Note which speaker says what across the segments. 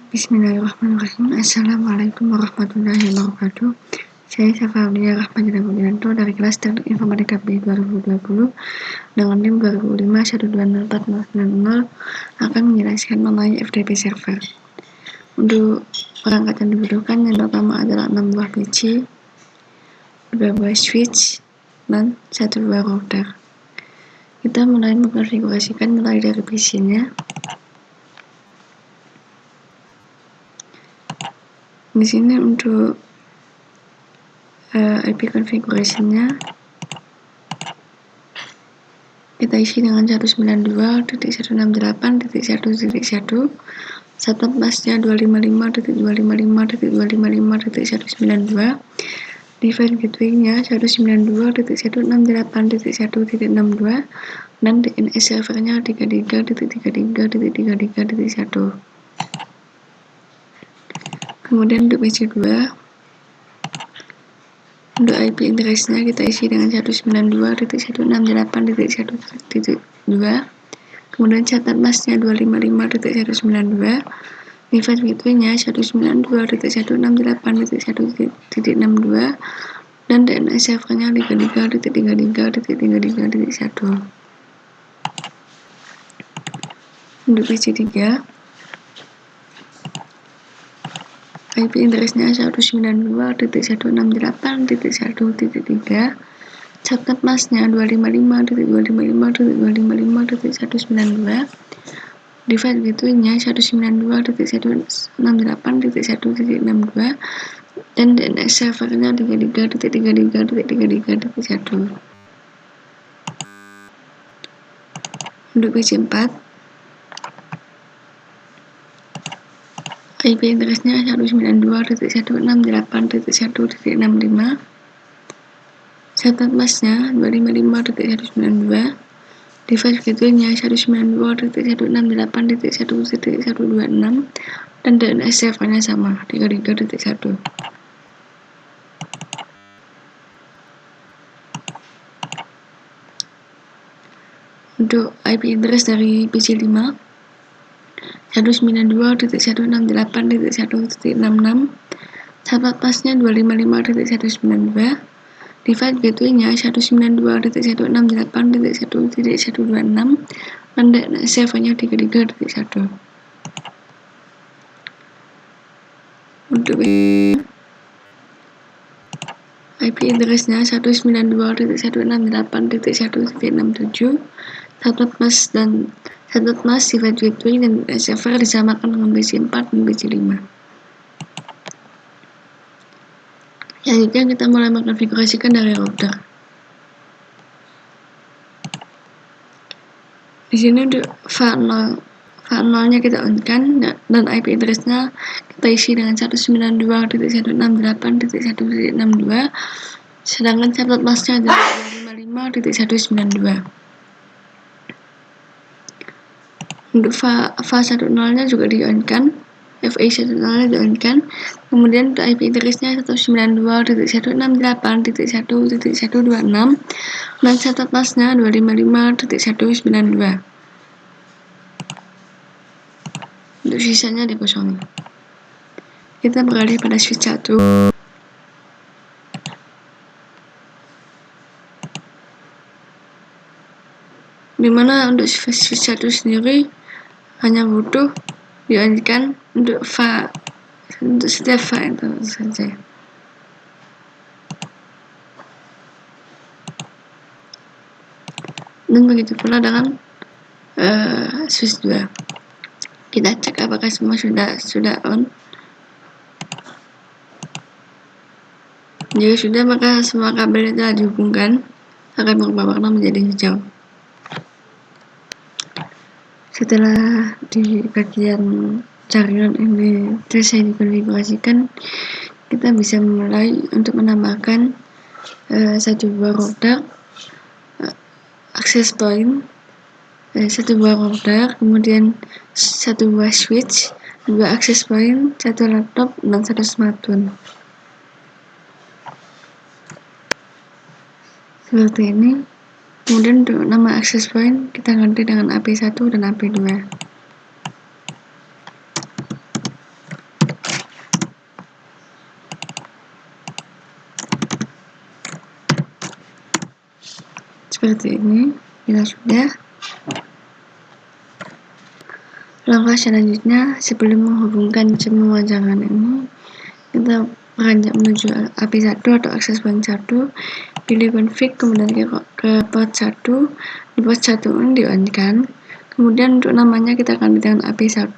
Speaker 1: Bismillahirrahmanirrahim. Assalamualaikum warahmatullahi wabarakatuh. Saya Safaudia Rahmadina Budianto dari kelas Teknik Informatika B 2020 dengan NIM 2005120490 akan menjelaskan mengenai FTP server. Untuk perangkat yang dibutuhkan yang pertama adalah 6 buah PC, 2 buah switch, dan 1 buah router. Kita mulai mengkonfigurasikan mulai dari PC-nya. Di sini untuk IP configuration-nya kita isi dengan 192.168.1.1, setup busnya 255.255.255.192, device gateway-nya 192.168.1.62, dan DNS servernya 33.33.33.1. Kemudian untuk PC2, untuk IP address-nya kita isi dengan 192.168.1.2, kemudian catat busnya 255.192, device gateway-nya 192.168.1.62, dan DNS servernya 33.33.33.1. Untuk PC3, IP address-nya 192.168.1.3, catat busnya 255.255.255.192, device gateway-nya 192.168.1.62, dan DNS servernya 33.33.33.1. Untuk PC4, IP address-nya 192.168.1.65, catat busnya 255.192, device gateway-nya 192.168.1.126, dan DNS servernya sama 33.1. Untuk IP address dari PC5 192.168.1.66, catat busnya 255.192, device gateway-nya 192.168.1.126, dan DNS servernya 33.1. Untuk IP address-nya 192.168.1.67, catat bus device gateway dan server disamakan dengan PC4 dan PC5. Selanjutnya kita mulai mengkonfigurasikan dari router. Di sini untuk VA0-nya kita on-kan dan IP address-nya kita isi dengan 192.168.1.62, sedangkan catat busnya adalah 255.192. Untuk FA10-nya juga di-on-kan, FA10-nya di-on-kan, kemudian untuk IP address-nya 192.168.1.126, dan catat busnya 255.192. Untuk sisanya dikosongi. Kita beralih pada switch 1. Dimana untuk switch 1 sendiri hanya butuh di-on-kan untuk setiap VA itu saja. Dan begitu pula dengan switch 2. Kita cek apakah semua sudah on. Jika sudah, maka semua kabel yang telah dihubungkan akan berubah warna menjadi hijau. Setelah di bagian jaringan ini selesai dikonfigurasikan, kita bisa mulai untuk menambahkan satu buah router, access point, satu buah router, kemudian satu buah switch, 2 access point, 1 laptop, dan 1 smartphone. Seperti ini. Kemudian untuk nama access point kita ganti dengan AP1 dan AP2. seperti ini. Bila sudah, langkah selanjutnya sebelum menghubungkan semua jangan ini, kita beranjak menuju API 1 atau akses point 1, pilih config, kemudian ke port 1, di port 1 ini di on kan. Kemudian untuk namanya kita ganti dengan API 1,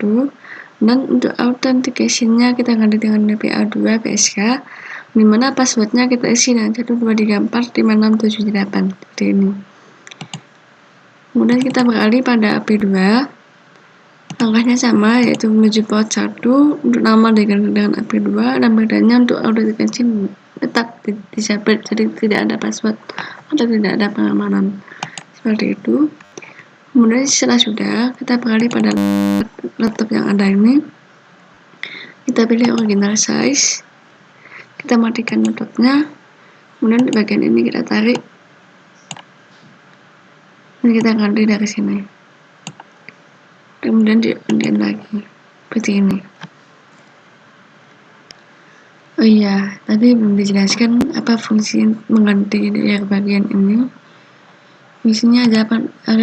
Speaker 1: dan untuk authentication-nya kita ganti dengan PA2 PSK, dimana passwordnya kita isi dengan 123456778 seperti ini. Kemudian kita beralih pada API 2. Langkahnya sama, yaitu menuju port 1, untuk nama diganti dengan API 2, dan bedanya untuk authentication tetap disablet, jadi tidak ada password atau tidak ada pengamanan seperti itu. Kemudian setelah sudah, kita beralih pada laptop yang ada ini, kita pilih original size, kita matikan laptopnya, kemudian di bagian ini kita tarik dan kita ganti dari sini, kemudian di on lagi seperti ini. Oh iya, tadi belum dijelaskan apa fungsi mengganti dari bagian ini. Fungsinya ada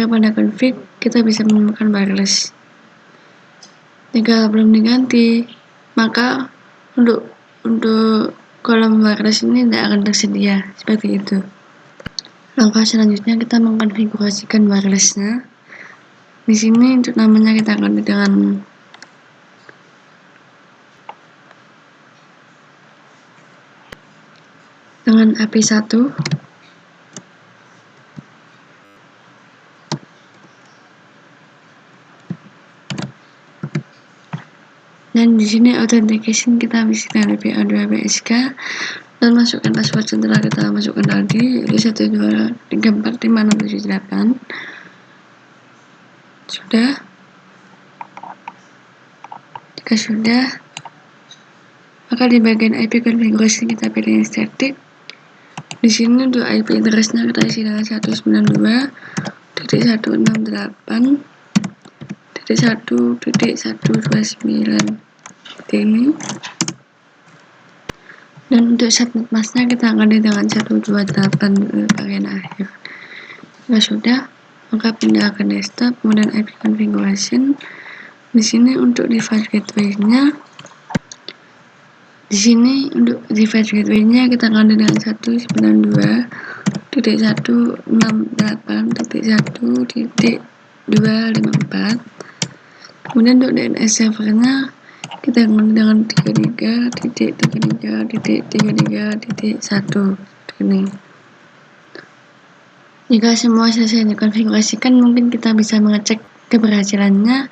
Speaker 1: pada config, kita bisa menemukan wireless. Jika belum diganti, maka untuk kolom wireless ini tidak akan tersedia seperti itu. Langkah selanjutnya kita mengkonfigurasikan wirelessnya. Di sini untuk namanya kita ganti dengan API 1. Dan di sini authentication kita isi dengan PA2 PSK dan masukkan password setelah kita masukkan tadi, yaitu 123456778. Sudah. Jika sudah, maka di bagian IP konfigurasi kita pilih static. Di sini untuk IP address-nya kita isi dengan 192.168.1.129 seperti ini. Dan untuk subnet mask-nya kita ganti dengan 128 bagian akhir. Jika sudah, maka pindah ke desktop, kemudian IP configuration. Di sini untuk device gateway-nya, kita ganti dengan 192.168.1.254. Kemudian untuk DNS servernya kita ganti dengan 33.33.33.1 ini. Jika semua selesai dikonfigurasikan, mungkin kita bisa mengecek keberhasilannya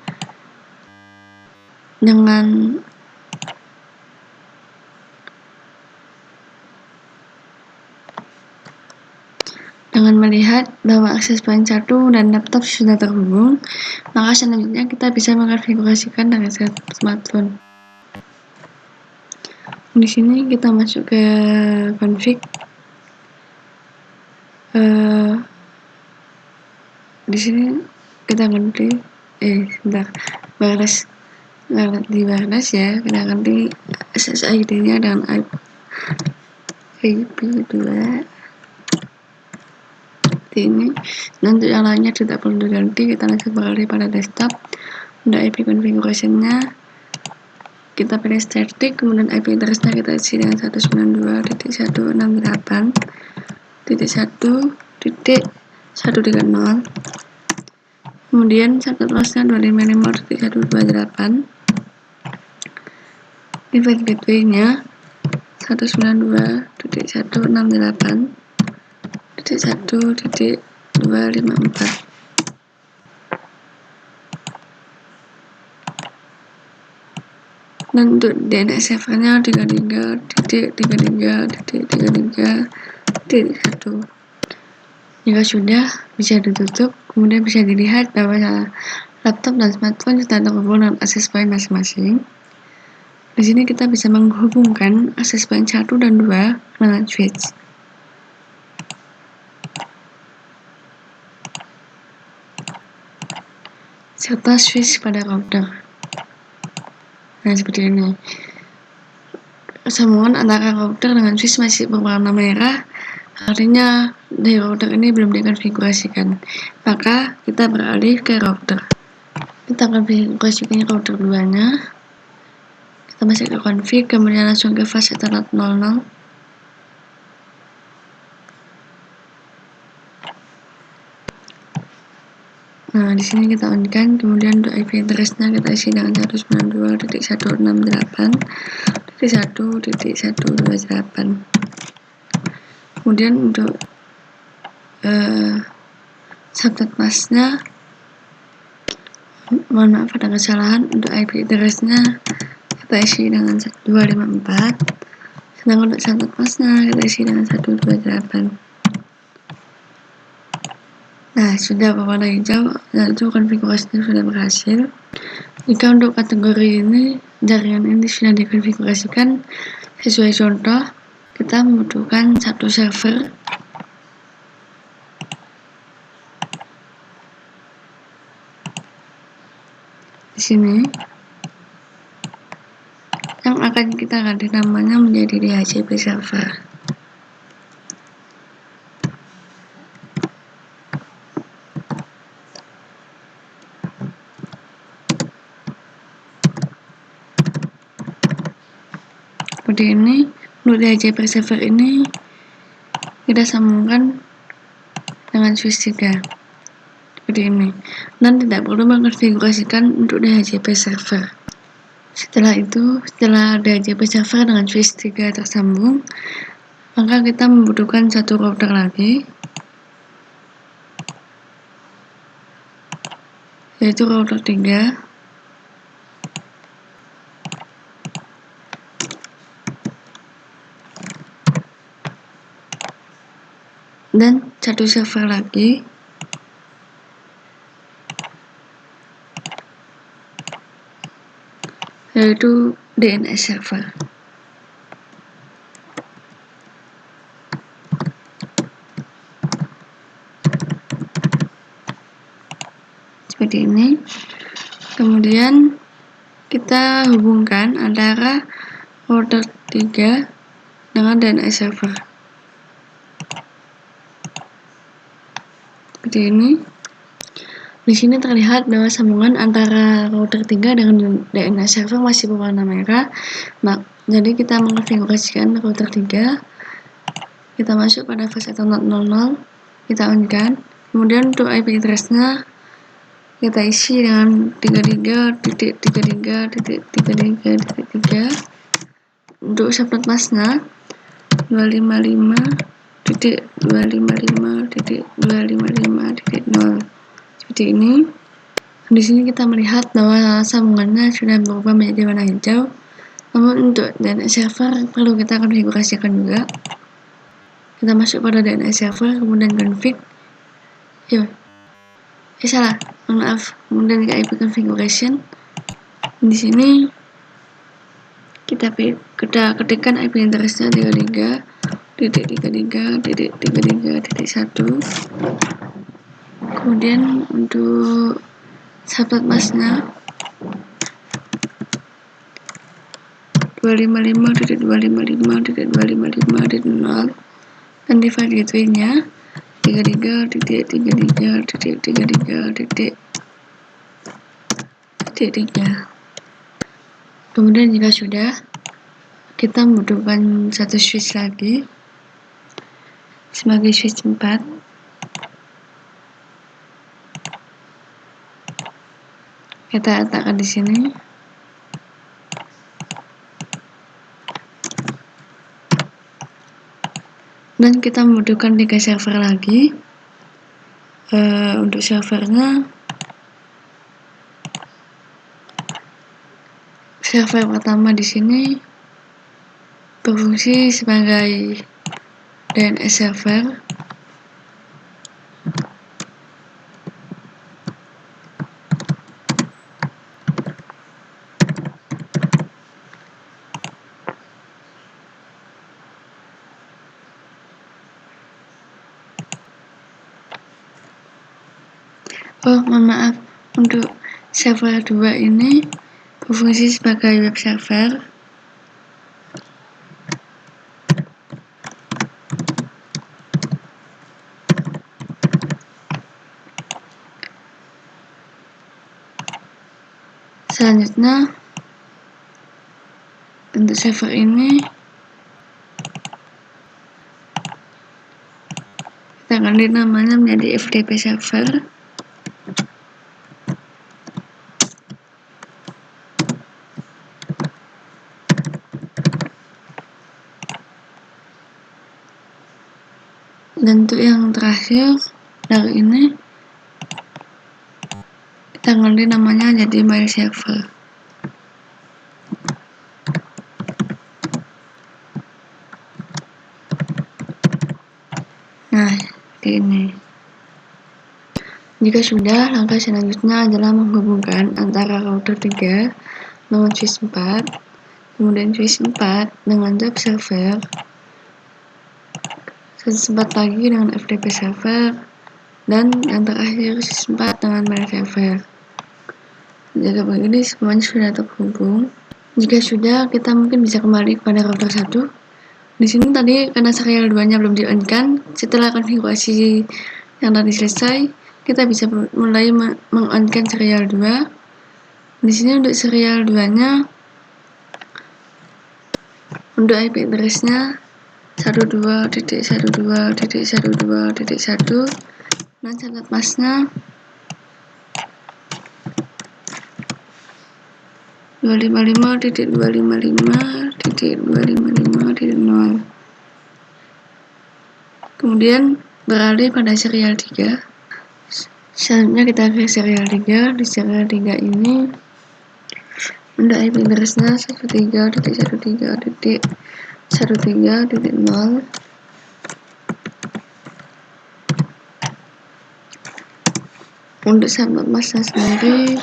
Speaker 1: dengan melihat bahwa akses point 1 dan laptop sudah terhubung. Maka selanjutnya kita bisa mengkonfigurasikan dengan smartphone. Di sini kita masuk ke config. Di sini kita ganti wireless ya, kita ganti SSID-nya dengan IP2 ini. Dan untuk yang lainnya tidak perlu diganti, kita langsung beralih pada desktop. Untuk IP configuration-nya kita pilih static, kemudian IP address-nya kita isi dengan 192.168.1.130. Kemudian subnet mask-nya 255.128. Device gateway-nya 192.168.1.254. Dan untuk DNS servernya 33.33.33.1. Jika sudah, bisa ditutup, kemudian bisa dilihat bahwa laptop dan smartphone sudah terhubung dengan akses point masing-masing. Di sini kita bisa menghubungkan akses point 1 dan 2 dengan switch. Serta switch pada router. Nah, seperti ini. Sambungan antara router dengan switch masih berwarna merah, Artinya di router ini belum dikonfigurasikan, maka kita beralih ke router. Kita konfigurasikan router 2-nya. Kita masuk ke config, kemudian langsung ke fast ethernet 00. Nah, di sini kita on kan, kemudian untuk IP address-nya kita isi dengan 192.168.1.128. Kemudian untuk subnet mask-nya, mohon maaf ada kesalahan, untuk IP address-nya kita isi dengan 254, sedangkan untuk subnet mask-nya kita isi dengan 128. Nah, sudah berwarna hijau, yaitu konfigurasinya sudah berhasil. Jika untuk kategori ini, jaringan ini sudah dikonfigurasikan sesuai contoh, kita membutuhkan satu server di sini yang akan kita ganti namanya menjadi DHCP server. Seperti ini. Untuk DHCP server ini kita sambungkan dengan switch 3 seperti ini, dan tidak perlu mengkonfigurasikan untuk DHCP server. Setelah DHCP server dengan switch 3 tersambung, maka kita membutuhkan satu router lagi, yaitu router 3. Dan satu server lagi, yaitu DNS server. Seperti ini. Kemudian kita hubungkan antara router 3 dengan DNS server. Seperti ini. Di sini terlihat bahwa sambungan antara router 3 dengan DNS server masih berwarna merah. Jadi kita mengkonfigurasikan router 3. Kita masuk pada fast ethernet 00, kita on kan. Kemudian untuk IP address-nya kita isi dengan 33.33.33.3. Untuk subnet mask-nya 255.255.255.0. Seperti ini. Di sini kita melihat bahwa sambungannya sudah berubah menjadi warna hijau. Namun untuk DNS server perlu kita konfigurasikan juga. Kita masuk pada DNS server, kemudian config. Maaf. Kemudian ke IP configuration. Di sini kita ketikkan IP address-nya 33.33.1. Kemudian untuk subnet mask-nya 255.255.255.0 dan default gateway-nya 33.33.33.3. Kemudian jika sudah, kita membutuhkan satu switch lagi sebagai switch 4. Kita letakkan di sini. Dan kita membutuhkan 3 server lagi. Untuk servernya, server pertama di sini berfungsi sebagai DNS server. Mohon maaf, untuk server 2 ini berfungsi sebagai web server. selanjutnya untuk server ini kita ganti namanya menjadi FTP server. Dan untuk yang terakhir dari ini kita ganti namanya jadi mail server. Nah, seperti ini. Jika sudah, langkah selanjutnya adalah menghubungkan antara router 3 dengan switch 4, kemudian switch 4 dengan job server, switch 4 lagi dengan FTP server, dan yang terakhir switch 4 dengan mail server. Jika begini semuanya sudah terhubung. Jika sudah, kita mungkin bisa kembali kepada router 1. Di sini tadi karena serial 2-nya belum di-on-kan, setelah konfigurasi yang tadi selesai, kita bisa mulai meng-on-kan serial 2. Di sini untuk serial 2-nya, untuk IP address-nya 12.12.12.1 dan catat masnya 255.255.255.0. Kemudian beralih pada serial 3. Selanjutnya kita ke serial 3. Di serial 3 ini untuk IP address-nya 13.13.13.0. Untuk subnet masnya sendiri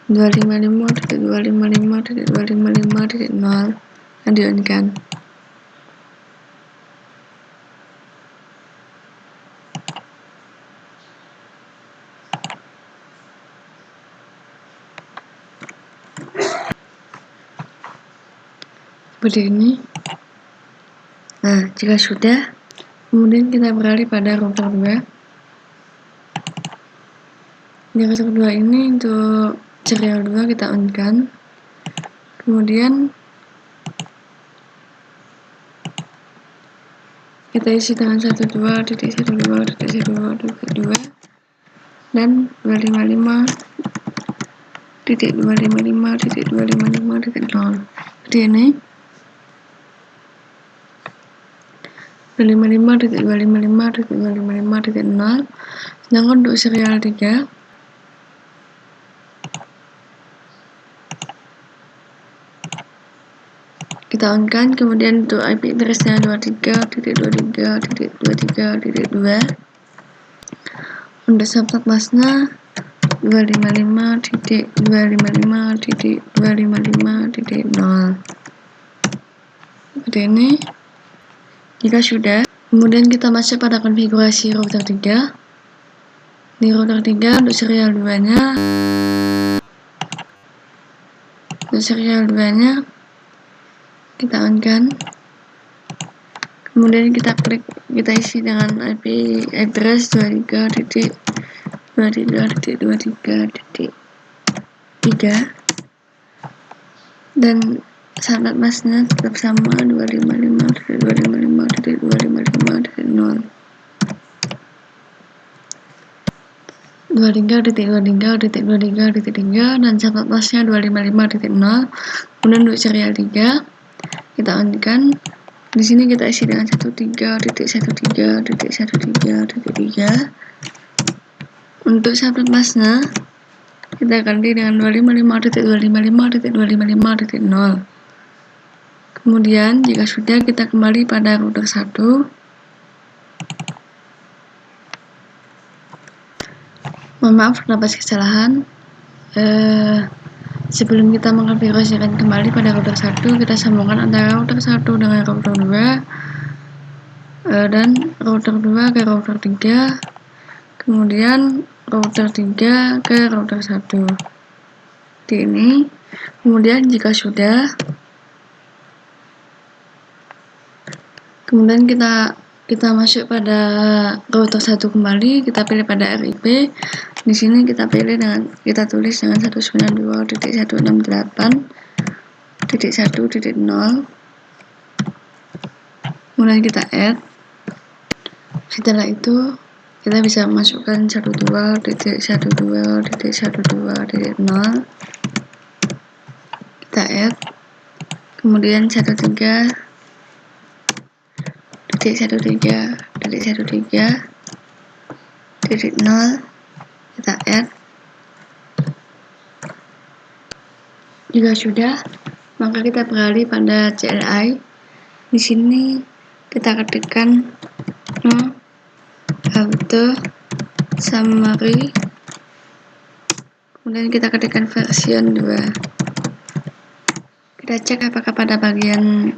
Speaker 1: 255.255.255.0 yang di-on-kan. Seperti ini. Nah, jika sudah, kemudian kita beralih pada router 2. Di router 2 ini untuk serial 2 kita on-kan. Kemudian kita isi dengan 12.12.12.2 dan 255.255.255.0. Seperti ini. 255.255.255.0. Sedangkan untuk serial 3 kita on-kan, kemudian untuk IP address-nya 23.23.23.2. Untuk subnet masnya 255.255.255.0. Seperti ini. Jika sudah, kemudian kita masuk pada konfigurasi router 3. Di router 3 untuk serial 2-nya kita on-kan. Kemudian kita isi dengan IP address 23.23.23.3 dan subnet masnya tetap sama 255.255.255.0. 23.23.23.3 dan subnet masnya 255.0. Kemudian untuk serial 3 kita on-kan. Di sini kita isi dengan 13.13.13.3. Untuk subnet masnya kita ganti dengan 255.255.255.0. Kemudian jika sudah, kita kembali pada router 1. Mohon maaf terdapat kesalahan. Sebelum kita mengkonfigurasikan kembali pada router 1, kita sambungkan antara router 1 dengan router 2 dan router 2 ke router 3, kemudian router 3 ke router 1. Seperti ini. Kemudian jika sudah, kemudian kita kita masuk pada router 1 kembali, kita pilih pada RIP. Di sini kita tulis dengan 192.168.1.0. Kemudian kita add. Setelah itu kita bisa masukkan 12.12.12.0. Kita add. Kemudian 13.13.13.0 kita add. Jika sudah, maka kita beralih pada CLI. Di sini kita ketikkan auto summary, kemudian kita ketikkan version 2. Kita cek apakah pada bagian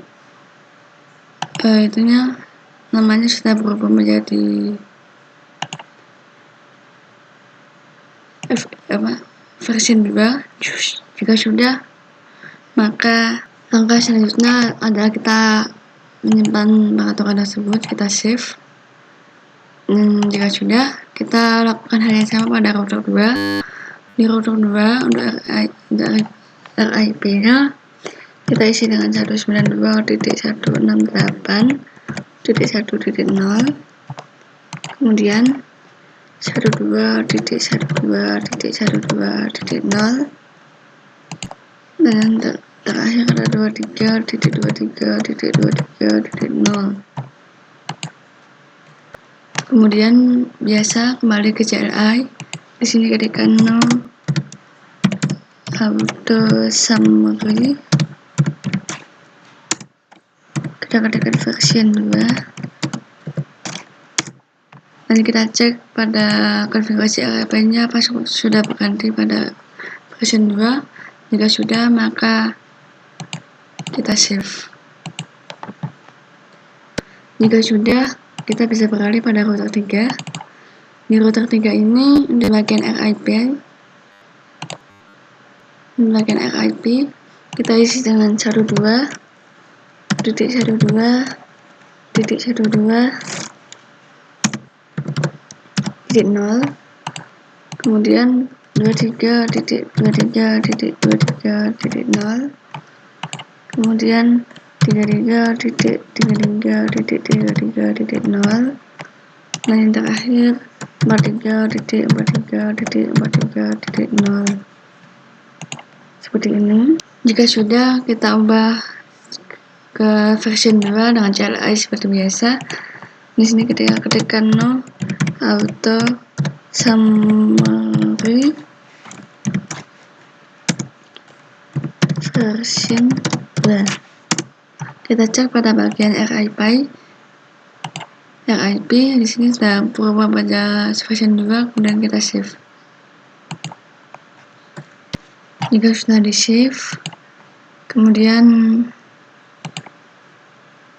Speaker 1: itunya namanya sudah berubah menjadi version 2. Jika sudah, maka langkah selanjutnya adalah kita menyimpan peraturan tersebut, kita save. Jika sudah, kita lakukan hal yang sama pada router 2. Di router 2 untuk RIP-nya kita isi dengan 192.168.1.0, kemudian 12.12.12.0, dan terakhir ada 23.23.23.0. Kemudian biasa kembali ke CLI. Di sini ketikkan auto summary, kita ketikkan version 2. Nanti kita cek pada konfigurasi RIP-nya apa sudah berganti pada version 2. Jika sudah, maka kita save. Jika sudah, kita bisa beralih pada router 3. Di router 3 ini di bagian RIP kita isi dengan 12.12.12.0, kemudian 23.23.23.0, kemudian 33.33.33.0, dan yang terakhir 43.43.43.0. Seperti ini. Jika sudah, kita ubah ke version 2 dengan CLI seperti biasa. Di sini kita ketikkan auto summary version 2. Kita cek pada bagian RIP. Di sini sudah berubah pada version 2, kemudian kita save. Jika sudah di save, kemudian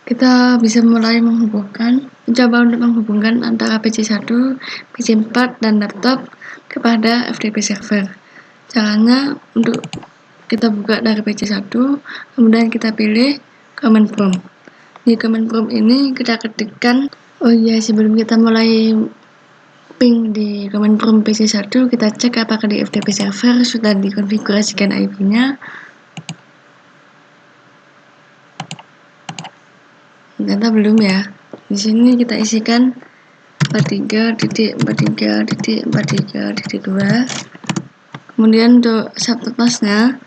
Speaker 1: kita bisa mulai mencoba untuk menghubungkan antara PC1, PC4, dan laptop kepada FTP server. Caranya untuk kita buka dari PC1, kemudian kita pilih command prompt. Di command prompt ini kita ketikkan, sebelum kita mulai ping di command prompt PC1, kita cek apakah di FTP server sudah dikonfigurasikan IP-nya. Ternyata belum ya. Di sini kita isikan 43.43.43.2. Kemudian untuk subnetmasnya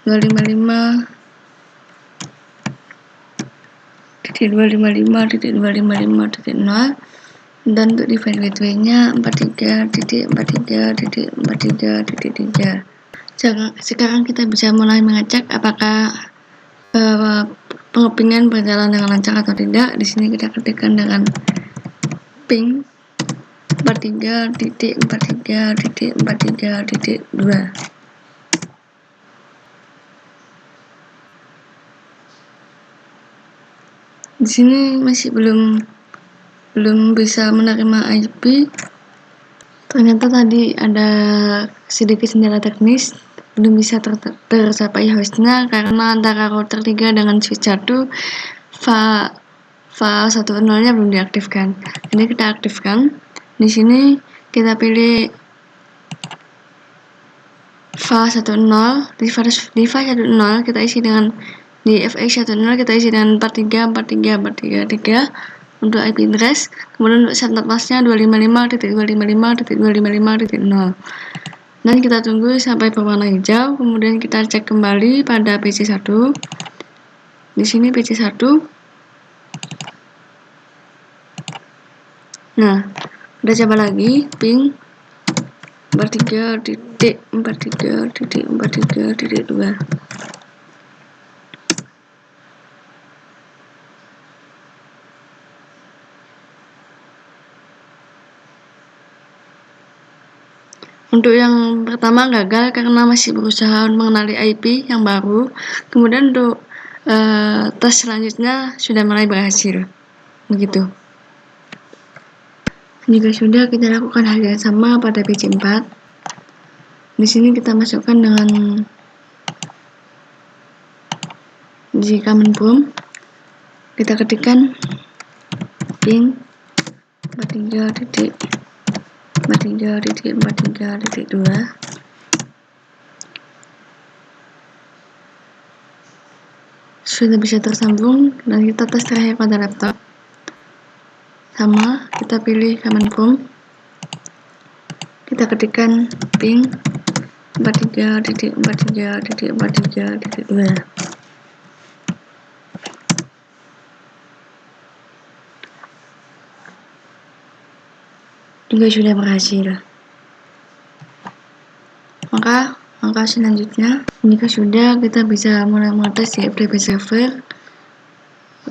Speaker 1: 255.255.255.0, dan untuk device gateway-nya 43.43.43.3. Sekarang kita bisa mulai mengecek apakah pengepingan berjalan dengan lancar atau tidak. Di sini kita ketikkan dengan ping 43.43.43.2. Di sini masih belum bisa menerima IP. Ternyata tadi ada sedikit kendala teknis, belum bisa tercapai hostnya karena antara router 3 dengan switch 1 file 1.0-nya belum diaktifkan. Ini kita aktifkan. Di sini kita pilih file 1.0. Di file 1.0 kita isi dengan di fx 1.0 kita isi dengan 43.43.43.3 untuk IP address. Kemudian untuk set napasnya 255.255.255.0. Dan kita tunggu sampai berwarna hijau. Kemudian kita cek kembali pada PC1. Di sini PC1. Nah, kita coba lagi ping 43.43.43.2. Untuk yang pertama gagal karena masih berusaha mengenali IP yang baru. Kemudian untuk tes selanjutnya sudah mulai berhasil. Begitu. Jika sudah, kita lakukan hal yang sama pada PC4. Di sini kita masukkan dengan di command prompt. Kita ketikkan ping 43.43.43.2. Sudah bisa tersambung dan kita tes terakhir pada laptop. Sama, kita pilih command prompt. Kita ketikkan ping 43.43.43.2. Juga sudah berhasil. Maka langkah selanjutnya, jika sudah, kita bisa mulai mengetes di FTP server.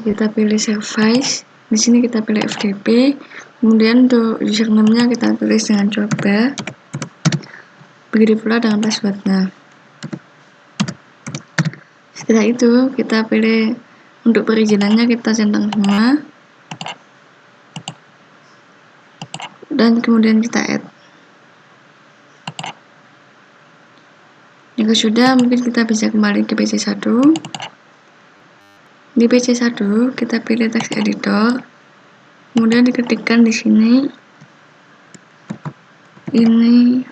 Speaker 1: Kita pilih service. Di sini kita pilih FTP. Kemudian untuk username-nya kita tulis dengan coba. Begitu pula dengan passwordnya. Setelah itu kita pilih untuk perizinannya, kita centang semua. Dan kemudian kita add. Jika sudah, mungkin kita bisa kembali ke PC1. Di PC1 kita pilih text editor. Kemudian diketikkan di sini ini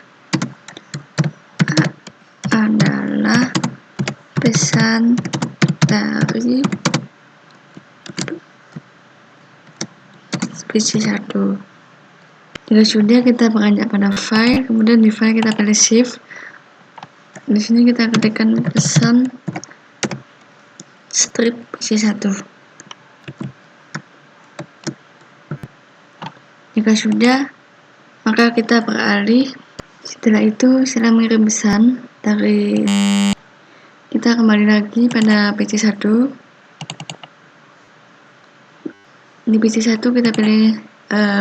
Speaker 1: adalah pesan dari PC1. Jika sudah, kita beranjak pada file, kemudian di file kita pilih shift. Di sini kita ketikkan pesan strip PC1. Jika sudah, maka kita beralih. Setelah itu, setelah mengirim pesan dari kita kembali lagi pada PC1. Di PC1 kita pilih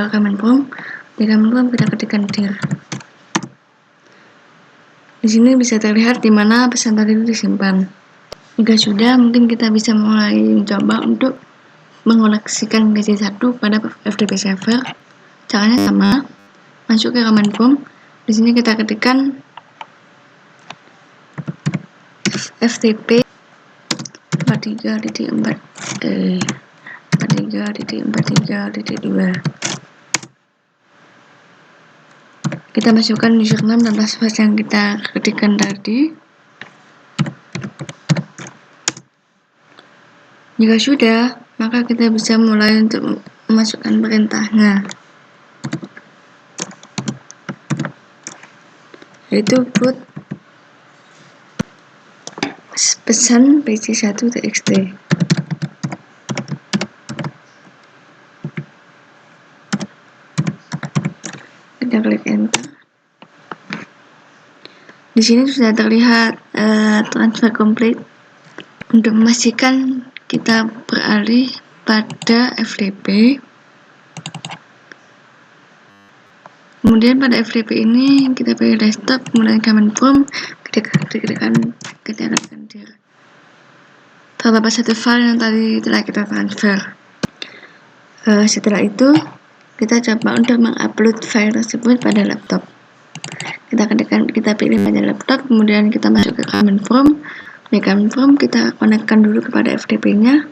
Speaker 1: command prompt. Di command prompt kita ketikkan dir. Di sini bisa terlihat di mana pesan tadi itu disimpan. Jika sudah, mungkin kita bisa mulai mencoba untuk mengoneksikan PC1 pada FTP server. Caranya sama. Masuk ke command prompt. Di sini kita ketikkan FTP 43.43.2. Kita masukkan username dan password yang kita ketikkan tadi. Jika sudah, maka kita bisa mulai untuk memasukkan perintahnya, yaitu put pesan pc1.txt. Kita klik enter. Di sini sudah terlihat transfer complete. Untuk memastikan kita beralih pada FTP. Kemudian pada FTP ini kita pilih desktop, kemudian command prompt, kita ketikkan dir. Terdapat satu file yang tadi telah kita transfer. Setelah itu kita coba untuk mengupload file tersebut pada laptop. Kita pilih pada laptop, kemudian kita masuk ke command prompt. Di command prompt kita konekkan dulu kepada FTP-nya.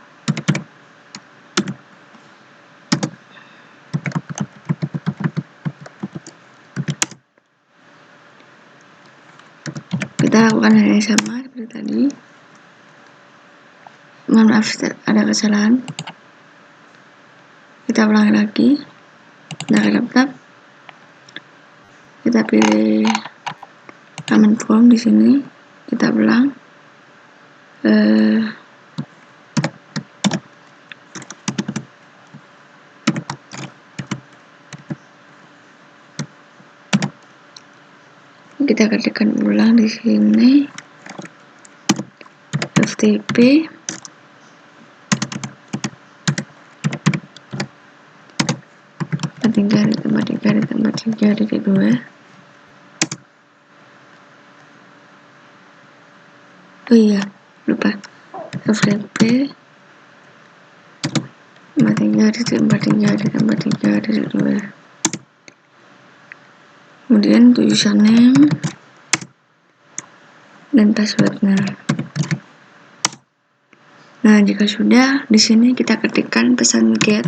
Speaker 1: lakukan hal yang sama seperti tadi. Mohon maaf ada kesalahan. Kita ulangi lagi. Nah, laptop. Kita pilih command form di sini. Kita ulang. Kita ketikkan ulang di sini. FTP tambah 3 oh iya, lupa. FTP tambah 3 kemudian username dan passwordnya. Nah, jika sudah, di sini kita ketikkan pesan get.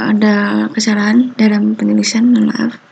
Speaker 1: Ada kesalahan dalam penulisan, mohon maaf.